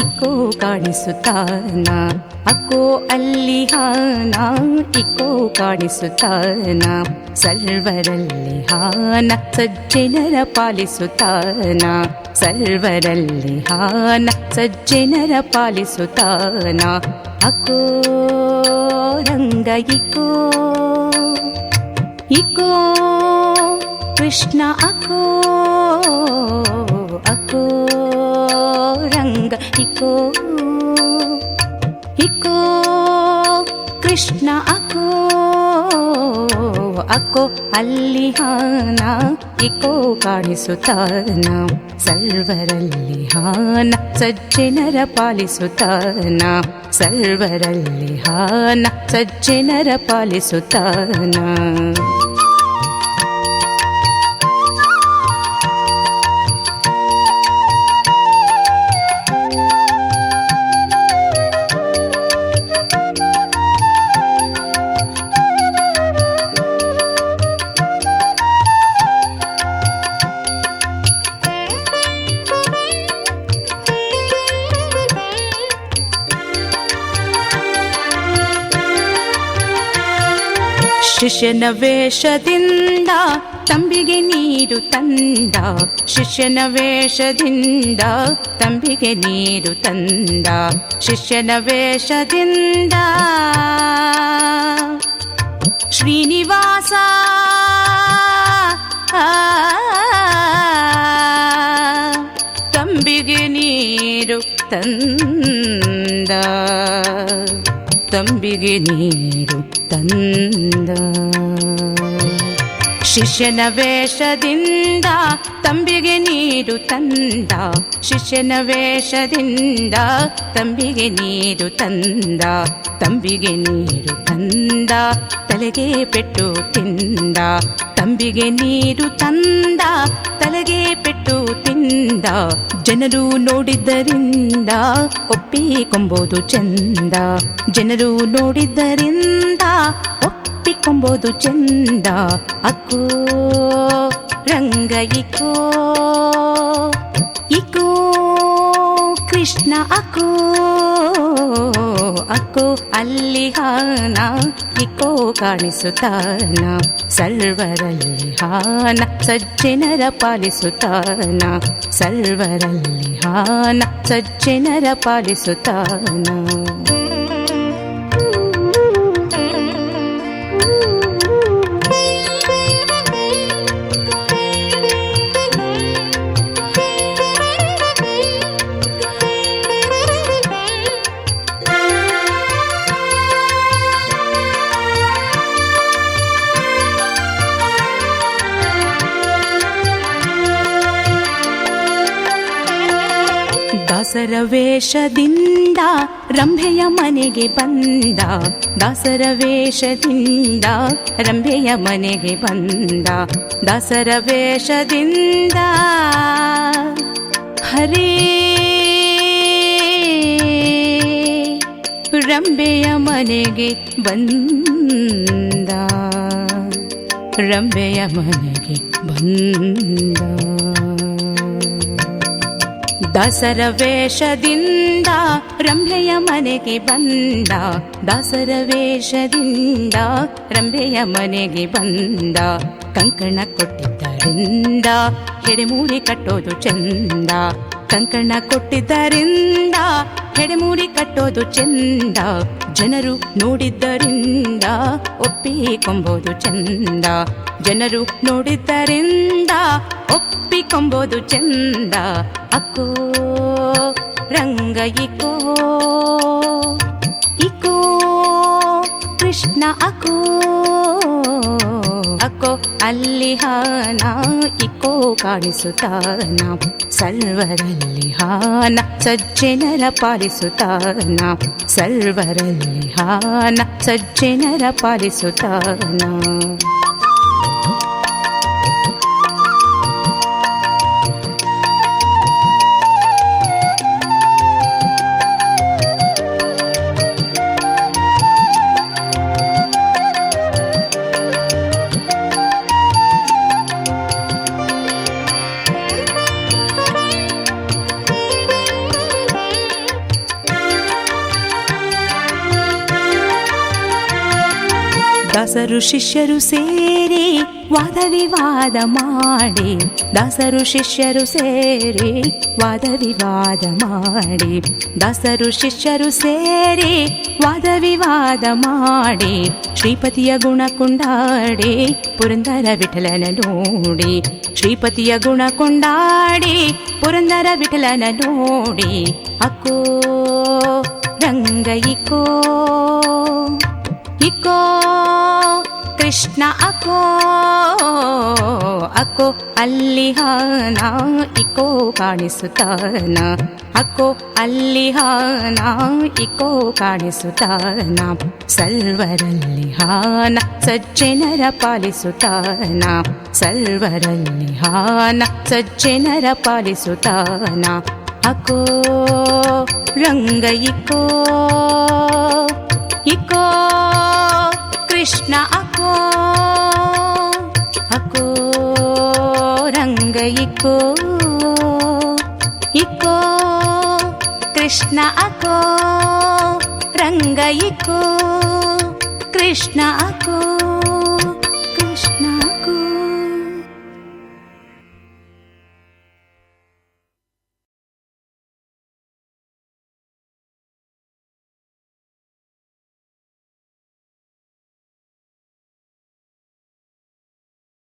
ಇಕ್ಕೋ ಕಾಣಿಸುತ್ತಾನ, ಅಕ್ಕೋ ಅಲ್ಲಿ ಹಾನ ಇಕ್ಕೋ ಕಾಣಿಸುತ್ತಾನ, ಸರ್ವರಲ್ಲಿ ಹಾನ ಸಜ್ಜನರ ಪಾಲಿಸುತ್ತಾನ, ಸರ್ವರಲ್ಲಿ ಹಾನ ಸಜ್ಜನರ ಪಾಲಿಸುತ್ತಾನ, ಅಕ್ಕೋ ರಂಗ ಇಕ್ಕೋ ಇಕ್ಕೋ ಕೃಷ್ಣ ಅಕ್ಕೋ ಅಕ್ಕೋ ರಂಗ ಇಕ್ಕೋ ಇಕ್ಕೋ ಕೃಷ್ಣ ಅಕ್ಕೋ ಅಕ್ಕೋ ಅಲ್ಲಿ ಹಾನ ಇಕ್ಕೋ ಕಾಣಿಸುತ್ತಾನ, ಸರ್ವರಲ್ಲಿ ಹಾನ ಸಜ್ಜನರ ಪಾಲಿಸುತ್ತಾನ, ಸರ್ವರಲ್ಲಿ ಹಾನ ಸಜ್ಜನರ ಪಾಲಿಸುತ್ತಾನ. ಶಿಷ್ಯನ ವೇಷದಿಂದ ತಂಬಿಗೆ ನೀರು ತಂದ, ಶಿಷ್ಯನ ವೇಷದಿಂದ ತಂಬಿಗೆ ನೀರು ತಂದ, ಶಿಷ್ಯನ ವೇಷದಿಂದ ಶ್ರೀನಿವಾಸ ತಂಬಿಗೆ ನೀರು ತಂದ, ತಂಬಿಗೆ ನೀರು ತಂದ. ಶಿಷ್ಯನ ವೇಷದಿಂದ ತಂಬಿಗೆ ನೀರು ತಂದ, ಶಿಷ್ಯನ ವೇಷದಿಂದ ತಂಬಿಗೆ ನೀರು ತಂದ, ತಂಬಿಗೆ ನೀರು ತಂದ, ತಲೆಗೆ ಪೆಟ್ಟು ತಿಂದ, ತಂಬಿಗೆ ನೀರು ತಂದ, ತಲೆಗೆ ಪೆಟ್ಟು ತಿಂದ, ಜನರು ನೋಡಿದ್ದರಿಂದ ಒಪ್ಪಿಕೊಂಬೋದು ಚಂದ, ಜನರು ನೋಡಿದ್ದರಿಂದ ಒಪ್ಪಿಕೊಂಬೋದು ಚಂದ, ಅಕ್ಕೋ ರಂಗ ಇಕ್ಕೋ ಇಕ್ಕೋ ಕೃಷ್ಣ ಅಕ್ಕೋ ಅಕ್ಕೋ ಅಲ್ಲಿ ಹಾನ ಇಕ್ಕೋ ಕಾಣಿಸುತ್ತಾನ, ಸರ್ವರಲ್ಲಿ ಹಾನ ಸಜ್ಜನರ ಪಾಲಿಸುತ್ತಾನ, ಸರ್ವರಲ್ಲಿ ಹಾನ ಸಜ್ಜನರ ಪಾಲಿಸುತ್ತಾನ. ದಾಸರ ವೇಷದಿಂದ ರಂಭೆಯ ಮನೆಗೆ ಬಂದ, ದಾಸರ ವೇಷದಿಂದ ರಂಭೆಯ ಮನೆಗೆ ಬಂದ, ದಾಸರ ವೇಷದಿಂದ ಹರೇ ರಂಭೆಯ ಮನೆಗೆ ಬಂದ, ರಂಭೆಯ ಮನೆಗೆ ಬಂದ. ದಾಸರ ವೇಷದಿಂದ ರಂಭೆಯ ಮನೆಗೆ ಬಂದ, ದಾಸರ ವೇಷದಿಂದ ರಂಭೆಯ ಮನೆಗೆ ಬಂದ, ಕಂಕಣ ಕೊಟ್ಟಿದ್ದರಿಂದ ಹೆಡೆಮೂಡಿ ಕಟ್ಟೋದು ಚಂದ, ಕಂಕಣ ಕೊಟ್ಟಿದ್ದರಿಂದ ಹೆಡೆಮೂಡಿ ಕಟ್ಟೋದು ಚಂದ, ಜನರು ನೋಡಿದ್ದರಿಂದ ಒಪ್ಪಿಕೊಂಬೋದು ಚಂದ, ಜನರು ನೋಡಿದ್ದರಿಂದ ಒಪ್ಪಿಕೊಂಬೋದು ಚಂದ, ಅಕ್ಕೋ ರಂಗ ಇಕ್ಕೋ ಇಕ್ಕೋ ಕೃಷ್ಣ ಅಕ್ಕೋ ಅಕ್ಕೋ ಅಲ್ಲಿ ಹಾನ ಇಕ್ಕೋ ಕಾಣಿಸುತ್ತಾನ, ಸರ್ವರಲ್ಲಿ ಹಾನ ಸಜ್ಜನರ ಪಾಲಿಸುತ್ತಾನ, ಸರ್ವರಲ್ಲಿ ಹಾನ ಸಜ್ಜನರ ಪಾಲಿಸುತ್ತಾನ. ದಾಸರು ಶಿಷ್ಯರು ಸೇರಿ ವಾದ ವಿವಾದ ಮಾಡಿ, ದಾಸರು ಶಿಷ್ಯರು ಸೇರಿ ವಾದ ವಿವಾದ ಮಾಡಿ, ದಾಸರು ಶಿಷ್ಯರು ಸೇರಿ ವಾದ ವಿವಾದ ಮಾಡಿ, ಶ್ರೀಪತಿಯ ಗುಣ ಕೊಂಡಾಡಿ ಪುರಂದರ ವಿಠಲನ ನೋಡಿ, ಶ್ರೀಪತಿಯ ಗುಣ ಕೊಂಡಾಡಿ ಪುರಂದರ ವಿಠಲನ ನೋಡಿ, ಅಕ್ಕೋ ರಂಗ ಇಕೋ ಇಕೋ ಕೃಷ್ಣ ಅಕೋ ಅಕೋ ಅಲ್ಲಿ ಹಾನ ಇಕೋ ಕಾಣಿಸುತ್ತಾನ, ಅಕೋ ಅಲ್ಲಿ ಹಾನ ಇಕೋ ಕಾಣಿಸುತ್ತಾನ, ಸರ್ವರಲ್ಲಿ ಹಾನ ಸಜ್ಜನರ ಪಾಲಿಸುತ್ತಾನ, ಸರ್ವರಲ್ಲಿ ಹಾನ ಸಜ್ಜನರ ಪಾಲಿಸುತ್ತಾನ, ಅಕೋ ರಂಗ ಇಕೋ ಇಕೋ ಕೃಷ್ಣ ಅಕೋ ಅಕೋ ರಂಗ ಇಕೋ ಇಕೋ ಕೃಷ್ಣ ಅಕೋ ರಂಗ ಇಕೋ ಕೃಷ್ಣ ಅಕೋ.